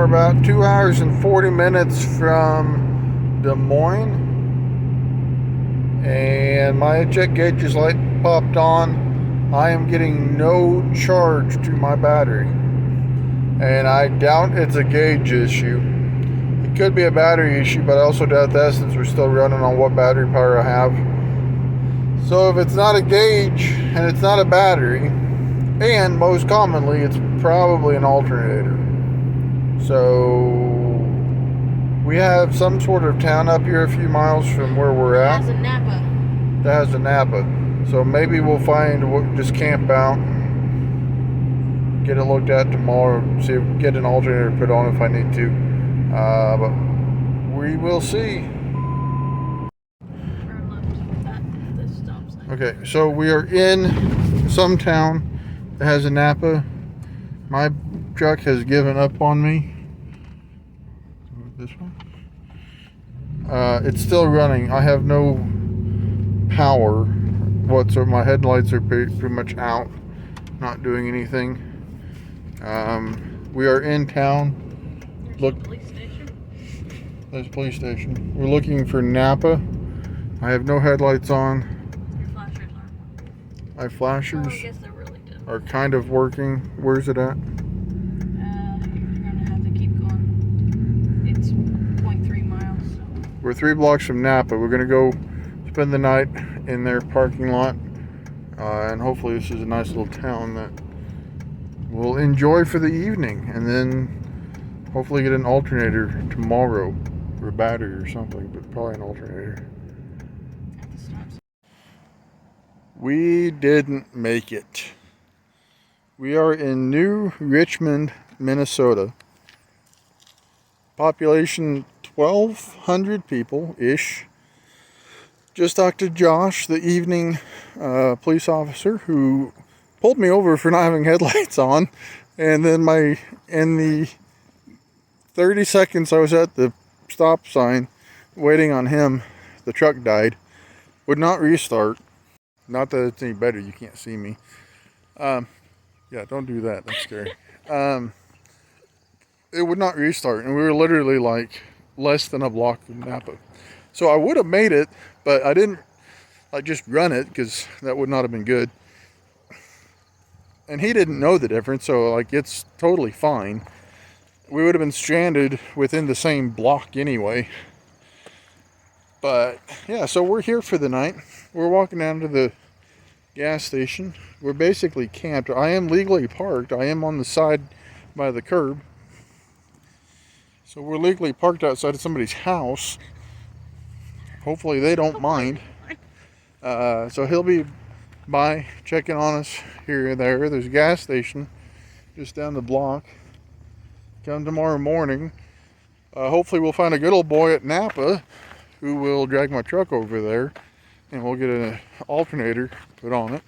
we're about 2 hours and 40 minutes from Des Moines. And my check gauge's light popped on. I am getting no charge to my battery. And I doubt it's a gauge issue. It could be a battery issue, but I also doubt that since we're still running on what battery power I have. So if it's not a gauge and it's not a battery, and most commonly it's probably an alternator. So we have some sort of town up here a few miles from where we're at. It has a Napa. That has a Napa. So maybe we'll just camp out, get it looked at tomorrow, see if get an alternator put on if I need to. But we will see. Okay, so we are in some town that has a Napa. My truck has given up on me. This one? It's still running. I have no power whatsoever. My headlights are pretty much out, not doing anything. We are in town. Look, there's a police station. We're looking for Napa. I have no headlights on. Your flashers aren't working. My flashers I guess they're really good. are kind of working. Where's it at? You're gonna have to keep going. It's 0.3 miles. So. We're 3 blocks from Napa. We're gonna go spend the night in their parking lot, and hopefully this is a nice little town that we'll enjoy for the evening, and then hopefully get an alternator tomorrow, or a battery or something, but probably an alternator. We didn't make it. We are in New Richland, Minnesota. Population 1,200 people-ish. Just talked to Josh, the evening police officer, who pulled me over for not having headlights on. And then in the 30 seconds I was at the stop sign waiting on him, the truck died. Would not restart. Not that it's any better, you can't see me. Yeah, don't do that, that's scary. It would not restart, and we were literally like less than a block from Napa. So I would have made it, but I didn't just run it because that would not have been good. And he didn't know the difference, so like it's totally fine. We would have been stranded within the same block anyway. But yeah, so we're here for the night. We're walking down to the gas station. We're basically camped. I am legally parked. I am on the side by the curb. So we're legally parked outside of somebody's house. Hopefully they don't mind. So he'll be by checking on us here and there. There's a gas station just down the block. Come tomorrow morning. Hopefully we'll find a good old boy at Napa who will drag my truck over there, and we'll get an alternator put on it.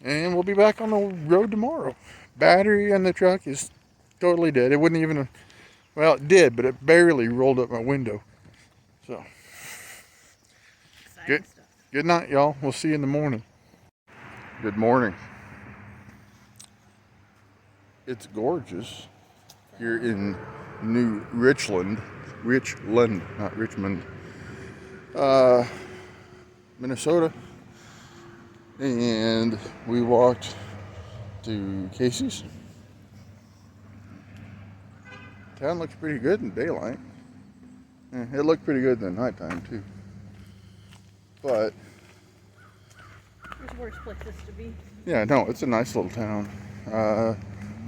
And we'll be back on the road tomorrow. Battery in the truck is totally dead. It wouldn't even, well, it did, but it barely rolled up my window. So, good night, y'all. We'll see you in the morning. Good morning. It's gorgeous here in New Richland. Richland, not Richmond. Minnesota. And we walked to Casey's. Town looks pretty good in daylight. It looked pretty good in the nighttime too. But there's worse places to be. Yeah, no, it's a nice little town.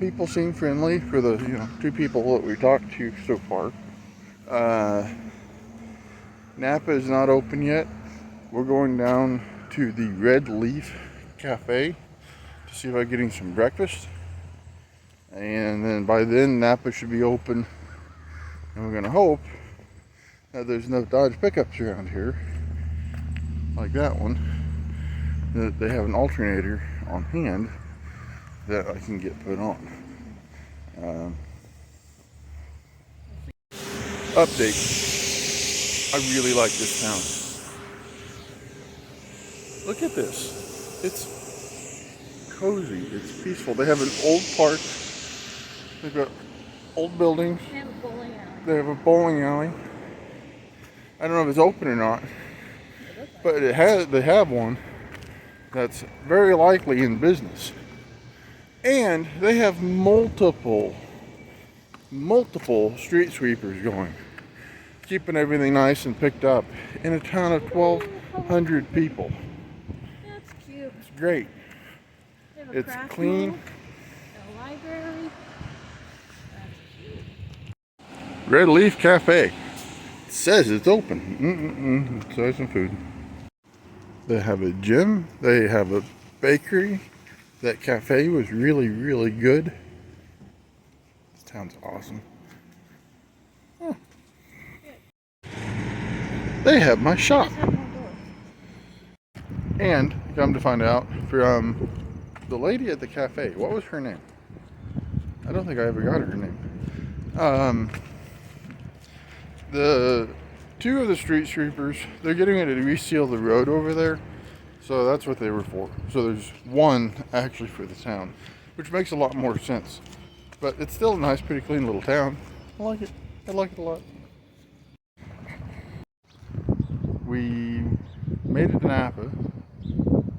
People seem friendly for the 2 people that we talked to so far. Napa is not open yet. We're going down to the Red Leaf Cafe to see about getting some breakfast. And then by then Napa should be open. And we're going to hope that there's no Dodge pickups around here, like that one, that they have an alternator on hand that I can get put on. Update. I really like this town. Look at this. It's cozy. It's peaceful. They have an old park. They've got old buildings. They have a bowling alley. They have a bowling alley. I don't know if it's open or not, but they have one that's very likely in business. And they have multiple street sweepers going, keeping everything nice and picked up in a town of 1,200 people. That's cute. It's great. They have a It's craft clean. room, a library. That's cute. Red Leaf Cafe. It says it's open. Let's try some food. They have a gym. They have a bakery. That cafe was really, really good. This town's awesome. Huh. They have my shop. Just have more doors. And come to find out from the lady at the cafe, what was her name? I don't think I ever got her name. The two of the street sweepers, they're getting ready to reseal the road over there. So that's what they were for. So there's one actually for the town, which makes a lot more sense. But it's still a nice, pretty clean little town. I like it. I like it a lot. We made it to Napa.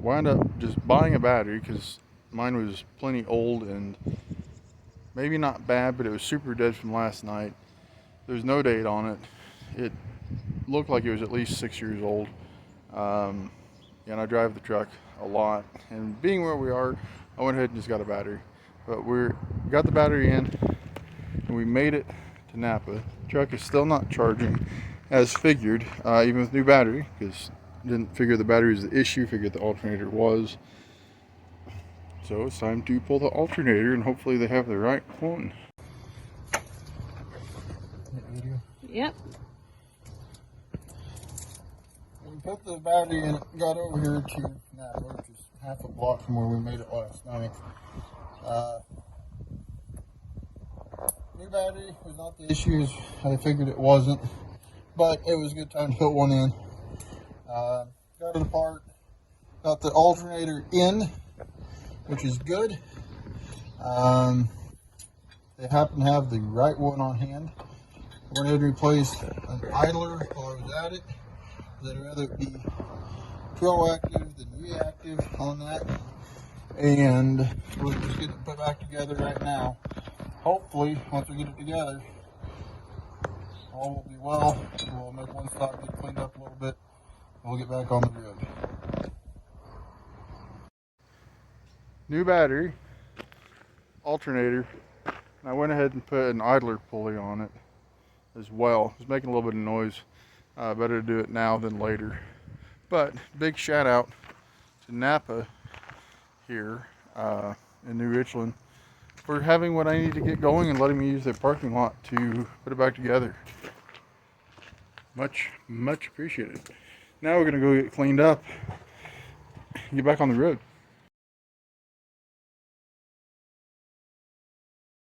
Wound up just buying a battery because mine was plenty old and maybe not bad, but it was super dead from last night. There's no date on it. It looked like it was at least 6 years old. And I drive the truck a lot. And being where we are, I went ahead and just got a battery. But we got the battery in, and we made it to Napa. The truck is still not charging as figured, even with new battery, because didn't figure the battery was the issue, figured the alternator was. So it's time to pull the alternator, and hopefully they have the right one. Yep. We put the battery in, got over here to Napa, which is half a block from where we made it last night. New battery was not the issue as I figured it wasn't, but it was a good time to put one in. Got it apart, got the alternator in, which is good. They happen to have the right one on hand. I went ahead and replaced an idler while I was at it. I'd rather it be proactive than reactive on that. And we're just getting it put back together right now. Hopefully, once we get it together, all will be well. We'll make one stop, get cleaned up a little bit, and we'll get back on the road. New battery, alternator, and I went ahead and put an idler pulley on it as well. It's making a little bit of noise. Better to do it now than later. But big shout out to Napa here in New Richland for having what I need to get going and letting me use their parking lot to put it back together. Much appreciated. Now we're gonna go get cleaned up and get back on the road.